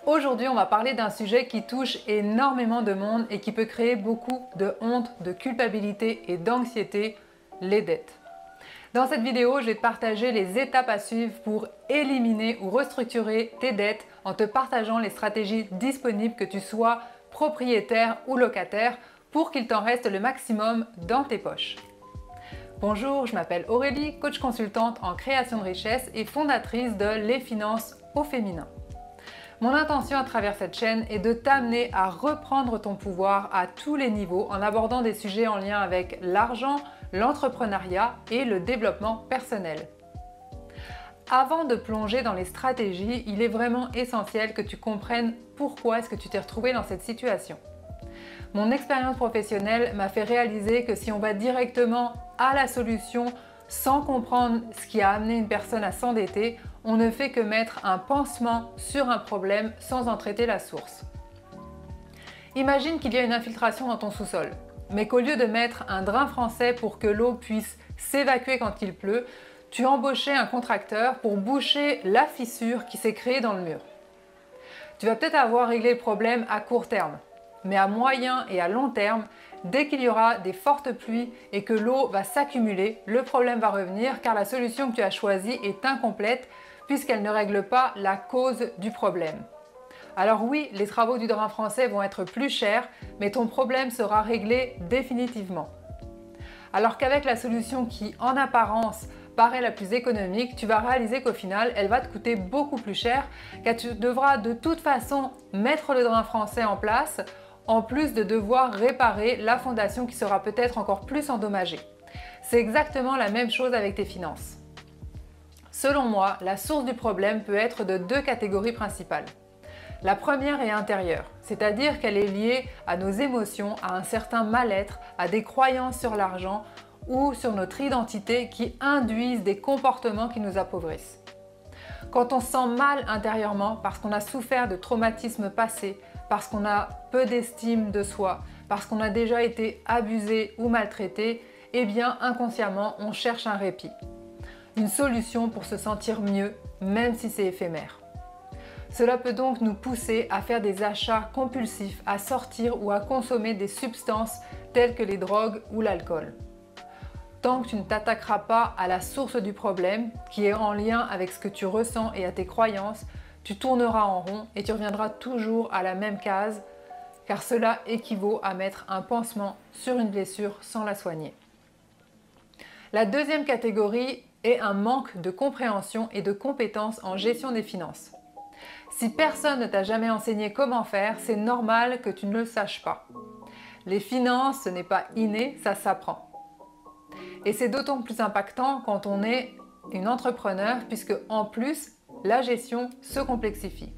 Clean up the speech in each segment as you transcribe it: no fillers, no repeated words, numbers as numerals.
Aujourd'hui, on va parler d'un sujet qui touche énormément de monde et qui peut créer beaucoup de honte, de culpabilité et d'anxiété, les dettes. Dans cette vidéo, je vais te partager les étapes à suivre pour éliminer ou restructurer tes dettes en te partageant les stratégies disponibles, que tu sois propriétaire ou locataire, pour qu'il t'en reste le maximum dans tes poches. Bonjour, je m'appelle Aurélie, coach consultante en création de richesse et fondatrice de Les Finances au féminin. Mon intention à travers cette chaîne est de t'amener à reprendre ton pouvoir à tous les niveaux en abordant des sujets en lien avec l'argent, l'entrepreneuriat et le développement personnel. Avant de plonger dans les stratégies, il est vraiment essentiel que tu comprennes pourquoi est-ce que tu t'es retrouvé dans cette situation. Mon expérience professionnelle m'a fait réaliser que si on va directement à la solution sans comprendre ce qui a amené une personne à s'endetter, on ne fait que mettre un pansement sur un problème sans en traiter la source. Imagine qu'il y a une infiltration dans ton sous-sol, mais qu'au lieu de mettre un drain français pour que l'eau puisse s'évacuer quand il pleut, tu embauchais un contracteur pour boucher la fissure qui s'est créée dans le mur. Tu vas peut-être avoir réglé le problème à court terme, mais à moyen et à long terme, dès qu'il y aura des fortes pluies et que l'eau va s'accumuler, le problème va revenir car la solution que tu as choisie est incomplète puisqu'elle ne règle pas la cause du problème. Alors oui, les travaux du drain français vont être plus chers, mais ton problème sera réglé définitivement. Alors qu'avec la solution qui, en apparence, paraît la plus économique, tu vas réaliser qu'au final, elle va te coûter beaucoup plus cher car tu devras de toute façon mettre le drain français en place en plus de devoir réparer la fondation qui sera peut-être encore plus endommagée. C'est exactement la même chose avec tes finances. Selon moi, la source du problème peut être de deux catégories principales. La première est intérieure, c'est-à-dire qu'elle est liée à nos émotions, à un certain mal-être, à des croyances sur l'argent ou sur notre identité qui induisent des comportements qui nous appauvrissent. Quand on se sent mal intérieurement parce qu'on a souffert de traumatismes passés, parce qu'on a peu d'estime de soi, parce qu'on a déjà été abusé ou maltraité, eh bien inconsciemment on cherche un répit. Une solution pour se sentir mieux, même si c'est éphémère. Cela peut donc nous pousser à faire des achats compulsifs, à sortir ou à consommer des substances telles que les drogues ou l'alcool. Tant que tu ne t'attaqueras pas à la source du problème, qui est en lien avec ce que tu ressens et à tes croyances, tu tourneras en rond et tu reviendras toujours à la même case, car cela équivaut à mettre un pansement sur une blessure sans la soigner. La deuxième catégorie est un manque de compréhension et de compétences en gestion des finances. Si personne ne t'a jamais enseigné comment faire, c'est normal que tu ne le saches pas. Les finances, ce n'est pas inné, ça s'apprend. Et c'est d'autant plus impactant quand on est une entrepreneur, puisque en plus, la gestion se complexifie.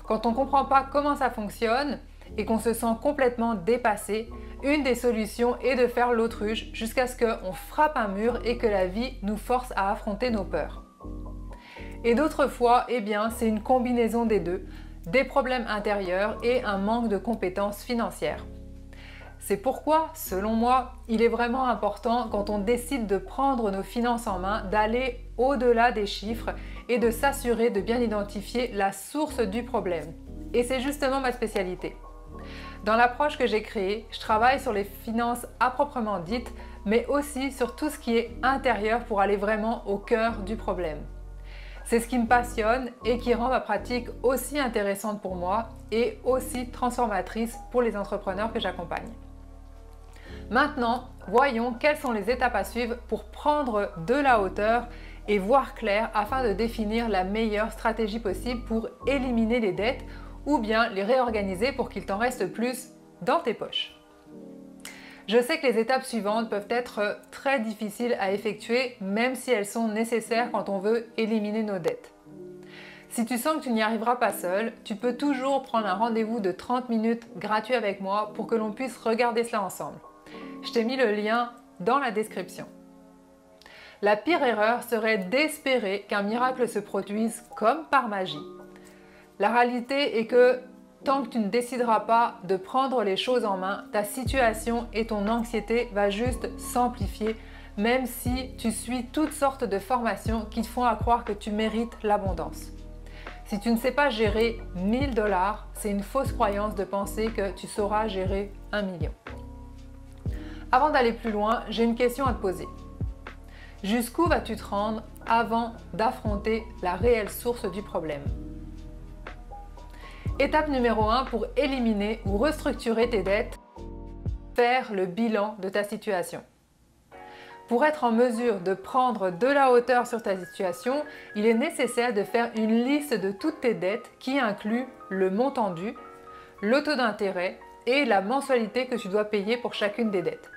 Quand on ne comprend pas comment ça fonctionne et qu'on se sent complètement dépassé, une des solutions est de faire l'autruche jusqu'à ce qu'on frappe un mur et que la vie nous force à affronter nos peurs. Et d'autres fois, eh bien, c'est une combinaison des deux, des problèmes intérieurs et un manque de compétences financières. C'est pourquoi, selon moi, il est vraiment important quand on décide de prendre nos finances en main, d'aller au-delà des chiffres et de s'assurer de bien identifier la source du problème. Et c'est justement ma spécialité. Dans l'approche que j'ai créée, je travaille sur les finances à proprement dites, mais aussi sur tout ce qui est intérieur pour aller vraiment au cœur du problème. C'est ce qui me passionne et qui rend ma pratique aussi intéressante pour moi et aussi transformatrice pour les entrepreneurs que j'accompagne. Maintenant, voyons quelles sont les étapes à suivre pour prendre de la hauteur et voir clair afin de définir la meilleure stratégie possible pour éliminer les dettes ou bien les réorganiser pour qu'il t'en reste plus dans tes poches. Je sais que les étapes suivantes peuvent être très difficiles à effectuer, même si elles sont nécessaires quand on veut éliminer nos dettes. Si tu sens que tu n'y arriveras pas seul, tu peux toujours prendre un rendez-vous de 30 minutes gratuit avec moi pour que l'on puisse regarder cela ensemble. Je t'ai mis le lien dans la description. La pire erreur serait d'espérer qu'un miracle se produise comme par magie. La réalité est que tant que tu ne décideras pas de prendre les choses en main, ta situation et ton anxiété va juste s'amplifier, même si tu suis toutes sortes de formations qui te font croire que tu mérites l'abondance. Si tu ne sais pas gérer 1000 $, c'est une fausse croyance de penser que tu sauras gérer 1 million. Avant d'aller plus loin, j'ai une question à te poser. Jusqu'où vas-tu te rendre avant d'affronter la réelle source du problème? Étape numéro 1 pour éliminer ou restructurer tes dettes, faire le bilan de ta situation. Pour être en mesure de prendre de la hauteur sur ta situation, il est nécessaire de faire une liste de toutes tes dettes qui inclut le montant dû, le taux d'intérêt et la mensualité que tu dois payer pour chacune des dettes.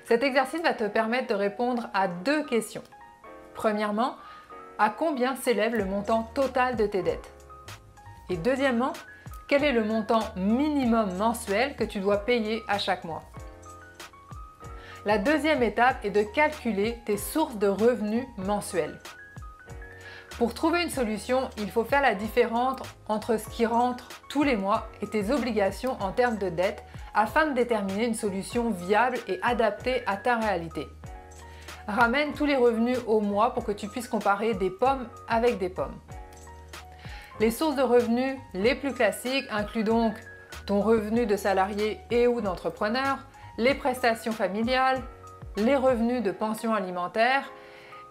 Cet exercice va te permettre de répondre à 2 questions. Premièrement, à combien s'élève le montant total de tes dettes? Et deuxièmement, quel est le montant minimum mensuel que tu dois payer à chaque mois? La deuxième étape est de calculer tes sources de revenus mensuels. Pour trouver une solution, il faut faire la différence entre ce qui rentre tous les mois et tes obligations en termes de dettes afin de déterminer une solution viable et adaptée à ta réalité. Ramène tous les revenus au mois pour que tu puisses comparer des pommes avec des pommes. Les sources de revenus les plus classiques incluent donc ton revenu de salarié et ou d'entrepreneur, les prestations familiales, les revenus de pension alimentaire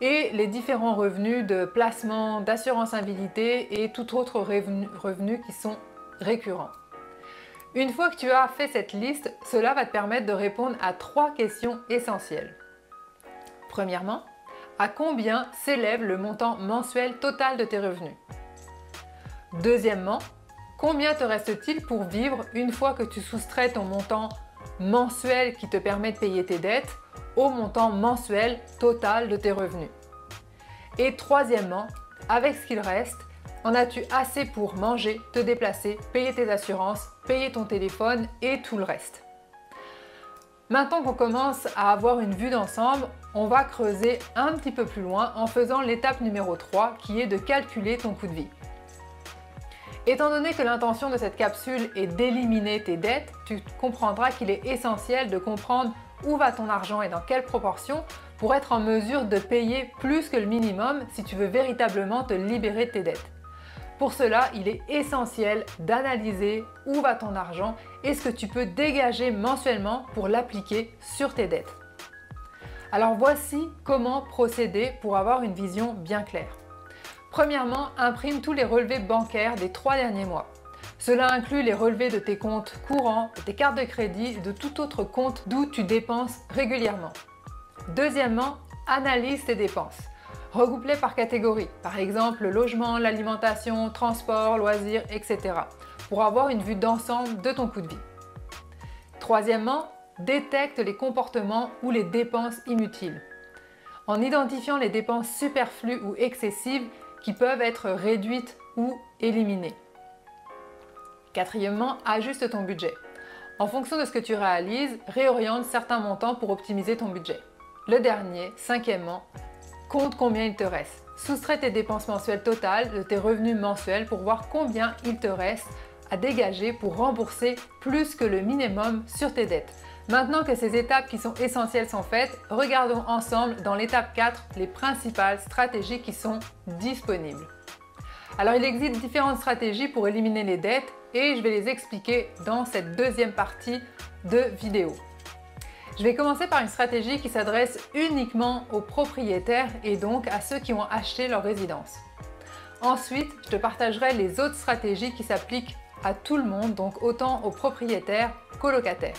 et les différents revenus de placement, d'assurance invalidité et tout autre revenus qui sont récurrents. Une fois que tu as fait cette liste, cela va te permettre de répondre à 3 questions essentielles. Premièrement, à combien s'élève le montant mensuel total de tes revenus? Deuxièmement, combien te reste-t-il pour vivre une fois que tu soustrais ton montant mensuel qui te permet de payer tes dettes au montant mensuel total de tes revenus? Et troisièmement, avec ce qu'il reste, en as-tu assez pour manger, te déplacer, payer tes assurances, payer ton téléphone et tout le reste? Maintenant qu'on commence à avoir une vue d'ensemble, on va creuser un petit peu plus loin en faisant l'étape numéro 3 qui est de calculer ton coût de vie. Étant donné que l'intention de cette capsule est d'éliminer tes dettes, tu comprendras qu'il est essentiel de comprendre où va ton argent et dans quelle proportion pour être en mesure de payer plus que le minimum si tu veux véritablement te libérer de tes dettes. Pour cela, il est essentiel d'analyser où va ton argent et ce que tu peux dégager mensuellement pour l'appliquer sur tes dettes. Alors voici comment procéder pour avoir une vision bien claire. Premièrement, imprime tous les relevés bancaires des 3 derniers mois. Cela inclut les relevés de tes comptes courants, de tes cartes de crédit et de tout autre compte d'où tu dépenses régulièrement. Deuxièmement, analyse tes dépenses. Regroupe-les par catégorie, par exemple le logement, l'alimentation, transport, loisirs, etc. pour avoir une vue d'ensemble de ton coût de vie. Troisièmement, détecte les comportements ou les dépenses inutiles. En identifiant les dépenses superflues ou excessives qui peuvent être réduites ou éliminées. Quatrièmement, ajuste ton budget. En fonction de ce que tu réalises, réoriente certains montants pour optimiser ton budget. Le dernier, cinquièmement, compte combien il te reste. Soustrais tes dépenses mensuelles totales de tes revenus mensuels pour voir combien il te reste à dégager pour rembourser plus que le minimum sur tes dettes. Maintenant que ces étapes qui sont essentielles sont faites, regardons ensemble dans l'étape 4 les principales stratégies qui sont disponibles. Alors il existe différentes stratégies pour éliminer les dettes et je vais les expliquer dans cette deuxième partie de vidéo. Je vais commencer par une stratégie qui s'adresse uniquement aux propriétaires et donc à ceux qui ont acheté leur résidence. Ensuite, je te partagerai les autres stratégies qui s'appliquent à tout le monde, donc autant aux propriétaires qu'aux locataires.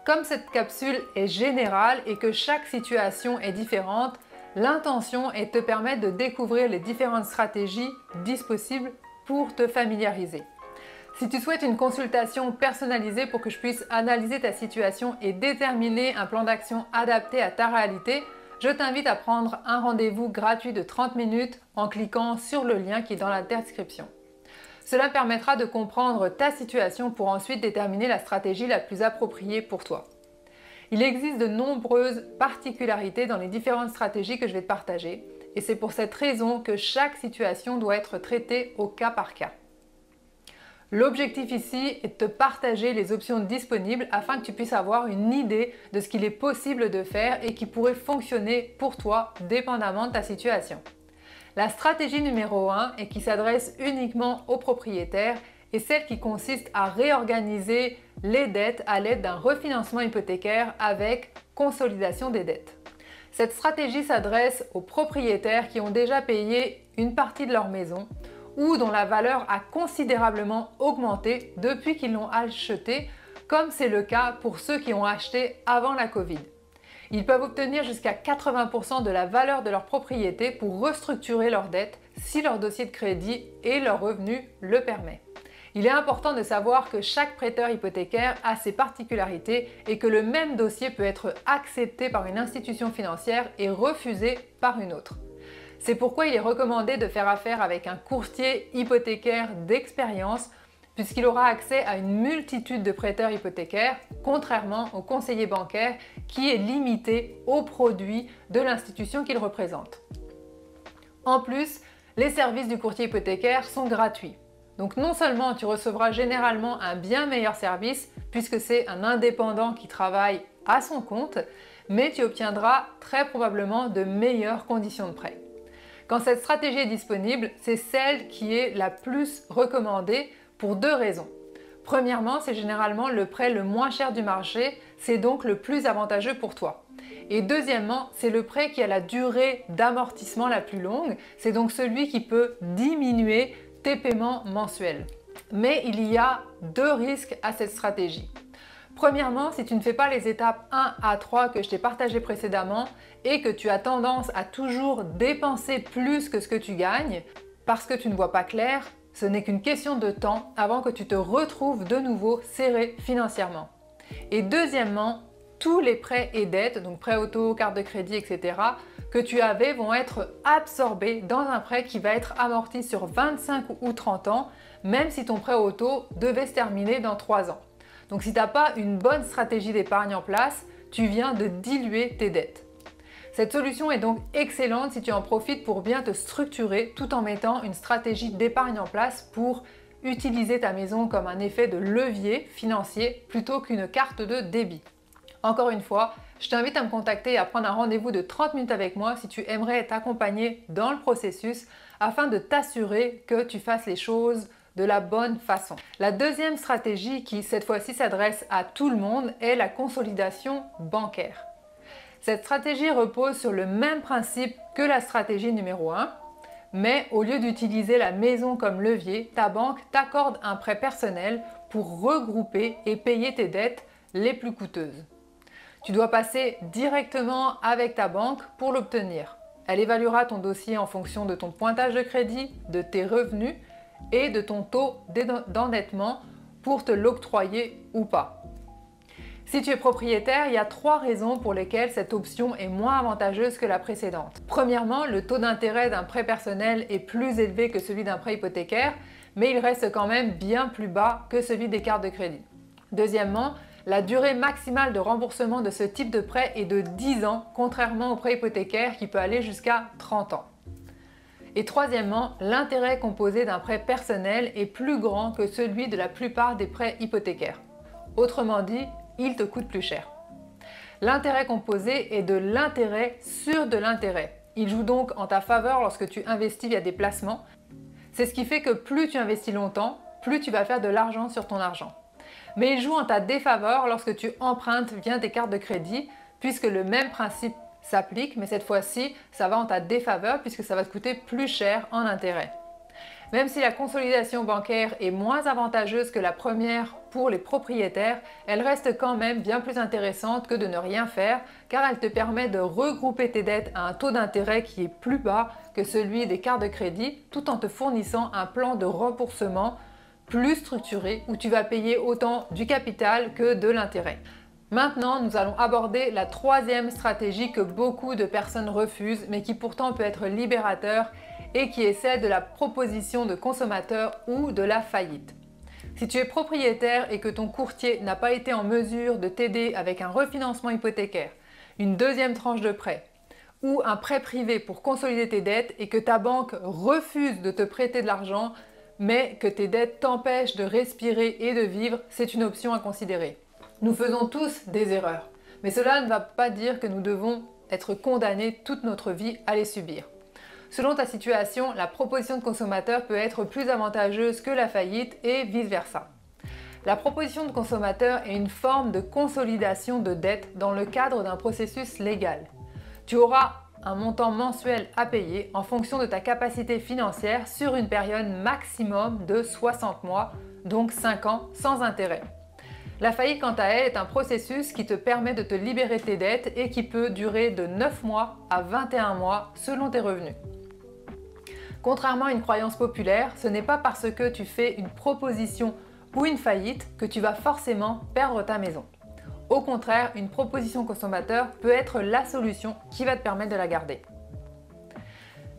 Comme cette capsule est générale et que chaque situation est différente, l'intention est de te permettre de découvrir les différentes stratégies disponibles pour te familiariser. Si tu souhaites une consultation personnalisée pour que je puisse analyser ta situation et déterminer un plan d'action adapté à ta réalité, je t'invite à prendre un rendez-vous gratuit de 30 minutes en cliquant sur le lien qui est dans la description. Cela permettra de comprendre ta situation pour ensuite déterminer la stratégie la plus appropriée pour toi. Il existe de nombreuses particularités dans les différentes stratégies que je vais te partager et c'est pour cette raison que chaque situation doit être traitée au cas par cas. L'objectif ici est de te partager les options disponibles afin que tu puisses avoir une idée de ce qu'il est possible de faire et qui pourrait fonctionner pour toi dépendamment de ta situation. La stratégie numéro 1 et qui s'adresse uniquement aux propriétaires est celle qui consiste à réorganiser les dettes à l'aide d'un refinancement hypothécaire avec consolidation des dettes. Cette stratégie s'adresse aux propriétaires qui ont déjà payé une partie de leur maison ou dont la valeur a considérablement augmenté depuis qu'ils l'ont achetée, comme c'est le cas pour ceux qui ont acheté avant la Covid. Ils peuvent obtenir jusqu'à 80% de la valeur de leur propriété pour restructurer leurs dettes si leur dossier de crédit et leurs revenus le permettent. Il est important de savoir que chaque prêteur hypothécaire a ses particularités et que le même dossier peut être accepté par une institution financière et refusé par une autre. C'est pourquoi il est recommandé de faire affaire avec un courtier hypothécaire d'expérience puisqu'il aura accès à une multitude de prêteurs hypothécaires, contrairement au conseiller bancaire qui est limité aux produits de l'institution qu'il représente. En plus, les services du courtier hypothécaire sont gratuits. Donc non seulement tu recevras généralement un bien meilleur service puisque c'est un indépendant qui travaille à son compte, mais tu obtiendras très probablement de meilleures conditions de prêt. Quand cette stratégie est disponible, c'est celle qui est la plus recommandée pour deux raisons. Premièrement, c'est généralement le prêt le moins cher du marché, c'est donc le plus avantageux pour toi. Et deuxièmement, c'est le prêt qui a la durée d'amortissement la plus longue, c'est donc celui qui peut diminuer tes paiements mensuels. Mais il y a deux risques à cette stratégie. Premièrement, si tu ne fais pas les étapes 1 à 3 que je t'ai partagées précédemment et que tu as tendance à toujours dépenser plus que ce que tu gagnes parce que tu ne vois pas clair, ce n'est qu'une question de temps avant que tu te retrouves de nouveau serré financièrement. Et deuxièmement, tous les prêts et dettes, donc prêts auto, carte de crédit, etc., que tu avais vont être absorbés dans un prêt qui va être amorti sur 25 ou 30 ans, même si ton prêt auto devait se terminer dans 3 ans. Donc si tu n'as pas une bonne stratégie d'épargne en place, tu viens de diluer tes dettes. Cette solution est donc excellente si tu en profites pour bien te structurer tout en mettant une stratégie d'épargne en place pour utiliser ta maison comme un effet de levier financier plutôt qu'une carte de débit. Encore une fois, je t'invite à me contacter et à prendre un rendez-vous de 30 minutes avec moi si tu aimerais t'accompagner dans le processus afin de t'assurer que tu fasses les choses de la bonne façon. La deuxième stratégie qui cette fois-ci s'adresse à tout le monde est la consolidation bancaire. Cette stratégie repose sur le même principe que la stratégie numéro 1, mais au lieu d'utiliser la maison comme levier, ta banque t'accorde un prêt personnel pour regrouper et payer tes dettes les plus coûteuses. Tu dois passer directement avec ta banque pour l'obtenir. Elle évaluera ton dossier en fonction de ton pointage de crédit, de tes revenus et de ton taux d'endettement pour te l'octroyer ou pas. Si tu es propriétaire, il y a 3 raisons pour lesquelles cette option est moins avantageuse que la précédente. Premièrement, le taux d'intérêt d'un prêt personnel est plus élevé que celui d'un prêt hypothécaire, mais il reste quand même bien plus bas que celui des cartes de crédit. Deuxièmement, la durée maximale de remboursement de ce type de prêt est de 10 ans, contrairement au prêt hypothécaire qui peut aller jusqu'à 30 ans. Et troisièmement, l'intérêt composé d'un prêt personnel est plus grand que celui de la plupart des prêts hypothécaires. Autrement dit, il te coûte plus cher. L'intérêt composé est de l'intérêt sur de l'intérêt. Il joue donc en ta faveur lorsque tu investis via des placements. C'est ce qui fait que plus tu investis longtemps, plus tu vas faire de l'argent sur ton argent. Mais il joue en ta défaveur lorsque tu empruntes via tes cartes de crédit, puisque le même principe s'applique, mais cette fois-ci, ça va en ta défaveur puisque ça va te coûter plus cher en intérêt. Même si la consolidation bancaire est moins avantageuse que la première pour les propriétaires, elle reste quand même bien plus intéressante que de ne rien faire car elle te permet de regrouper tes dettes à un taux d'intérêt qui est plus bas que celui des cartes de crédit tout en te fournissant un plan de remboursement plus structuré où tu vas payer autant du capital que de l'intérêt. Maintenant, nous allons aborder la troisième stratégie que beaucoup de personnes refusent, mais qui pourtant peut être libérateur et qui est celle de la proposition de consommateur ou de la faillite. Si tu es propriétaire et que ton courtier n'a pas été en mesure de t'aider avec un refinancement hypothécaire, une deuxième tranche de prêt ou un prêt privé pour consolider tes dettes et que ta banque refuse de te prêter de l'argent, mais que tes dettes t'empêchent de respirer et de vivre, c'est une option à considérer. Nous faisons tous des erreurs, mais cela ne va pas dire que nous devons être condamnés toute notre vie à les subir. Selon ta situation, la proposition de consommateur peut être plus avantageuse que la faillite et vice-versa. La proposition de consommateur est une forme de consolidation de dette dans le cadre d'un processus légal. Tu auras un montant mensuel à payer en fonction de ta capacité financière sur une période maximum de 60 mois, donc 5 ans sans intérêt. La faillite, quant à elle, est un processus qui te permet de te libérer de tes dettes et qui peut durer de 9 mois à 21 mois selon tes revenus. Contrairement à une croyance populaire, ce n'est pas parce que tu fais une proposition ou une faillite que tu vas forcément perdre ta maison. Au contraire, une proposition consommateur peut être la solution qui va te permettre de la garder.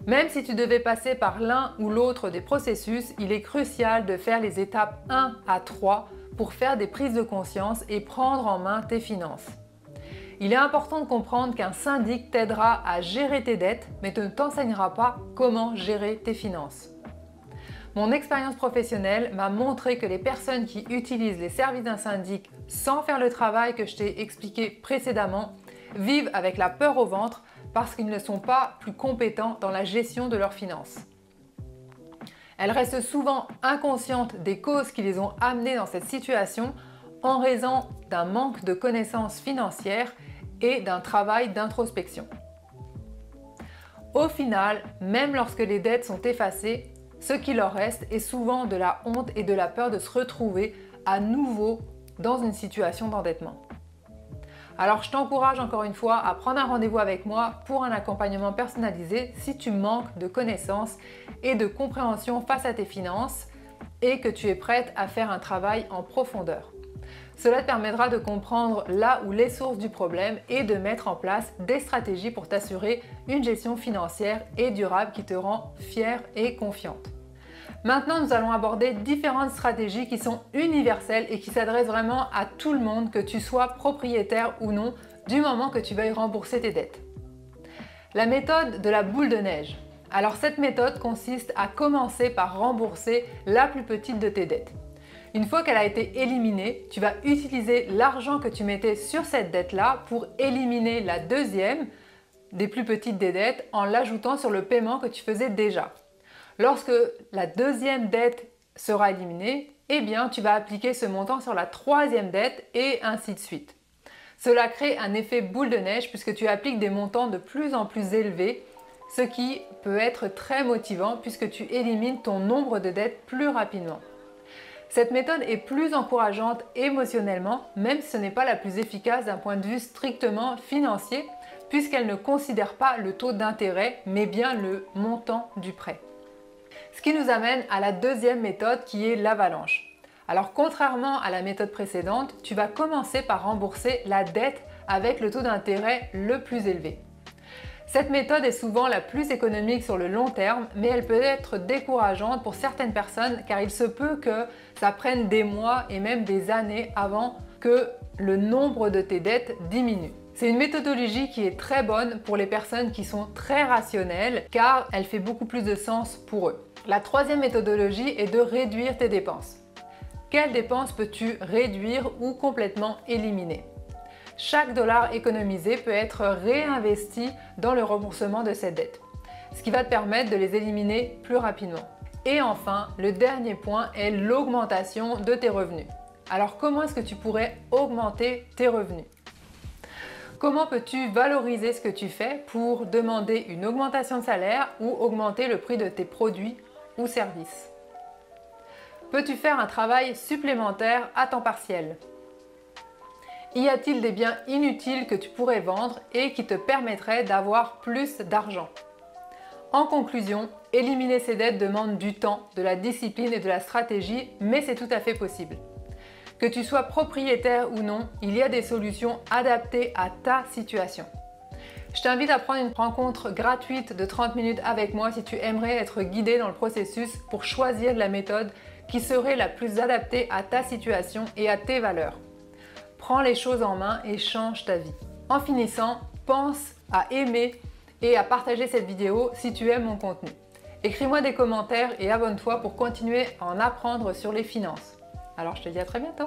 Même si tu devais passer par l'un ou l'autre des processus, il est crucial de faire les étapes 1 à 3 pour faire des prises de conscience et prendre en main tes finances. Il est important de comprendre qu'un syndic t'aidera à gérer tes dettes, mais ne t'enseignera pas comment gérer tes finances. Mon expérience professionnelle m'a montré que les personnes qui utilisent les services d'un syndic sans faire le travail que je t'ai expliqué précédemment vivent avec la peur au ventre parce qu'ils ne sont pas plus compétents dans la gestion de leurs finances. Elles restent souvent inconscientes des causes qui les ont amenées dans cette situation en raison d'un manque de connaissances financières et d'un travail d'introspection. Au final, même lorsque les dettes sont effacées, ce qui leur reste est souvent de la honte et de la peur de se retrouver à nouveau dans une situation d'endettement. Alors je t'encourage encore une fois à prendre un rendez-vous avec moi pour un accompagnement personnalisé si tu manques de connaissances et de compréhension face à tes finances et que tu es prête à faire un travail en profondeur. Cela te permettra de comprendre là où les sources du problème et de mettre en place des stratégies pour t'assurer une gestion financière et durable qui te rend fière et confiante. Maintenant, nous allons aborder différentes stratégies qui sont universelles et qui s'adressent vraiment à tout le monde, que tu sois propriétaire ou non, du moment que tu veuilles rembourser tes dettes. La méthode de la boule de neige. Alors cette méthode consiste à commencer par rembourser la plus petite de tes dettes. Une fois qu'elle a été éliminée, tu vas utiliser l'argent que tu mettais sur cette dette-là pour éliminer la deuxième des plus petites des dettes en l'ajoutant sur le paiement que tu faisais déjà. Lorsque la deuxième dette sera éliminée, eh bien, tu vas appliquer ce montant sur la troisième dette et ainsi de suite. Cela crée un effet boule de neige puisque tu appliques des montants de plus en plus élevés, ce qui peut être très motivant puisque tu élimines ton nombre de dettes plus rapidement. Cette méthode est plus encourageante émotionnellement, même si ce n'est pas la plus efficace d'un point de vue strictement financier, puisqu'elle ne considère pas le taux d'intérêt, mais bien le montant du prêt. Ce qui nous amène à la deuxième méthode qui est l'avalanche. Alors contrairement à la méthode précédente, tu vas commencer par rembourser la dette avec le taux d'intérêt le plus élevé. Cette méthode est souvent la plus économique sur le long terme, mais elle peut être décourageante pour certaines personnes car il se peut que ça prenne des mois et même des années avant que le nombre de tes dettes diminue. C'est une méthodologie qui est très bonne pour les personnes qui sont très rationnelles car elle fait beaucoup plus de sens pour eux. La troisième méthodologie est de réduire tes dépenses. Quelles dépenses peux-tu réduire ou complètement éliminer? Chaque dollar économisé peut être réinvesti dans le remboursement de cette dette, ce qui va te permettre de les éliminer plus rapidement. Et enfin, le dernier point est l'augmentation de tes revenus. Alors comment est-ce que tu pourrais augmenter tes revenus? Comment peux-tu valoriser ce que tu fais pour demander une augmentation de salaire ou augmenter le prix de tes produits ou services? Peux-tu faire un travail supplémentaire à temps partiel? Y a-t-il des biens inutiles que tu pourrais vendre et qui te permettraient d'avoir plus d'argent? En conclusion, éliminer ces dettes demande du temps, de la discipline et de la stratégie, mais c'est tout à fait possible. Que tu sois propriétaire ou non, il y a des solutions adaptées à ta situation. Je t'invite à prendre une rencontre gratuite de 30 minutes avec moi si tu aimerais être guidé dans le processus pour choisir la méthode qui serait la plus adaptée à ta situation et à tes valeurs. Prends les choses en main et change ta vie. En finissant, pense à aimer et à partager cette vidéo si tu aimes mon contenu. Écris-moi des commentaires et abonne-toi pour continuer à en apprendre sur les finances. Alors je te dis à très bientôt.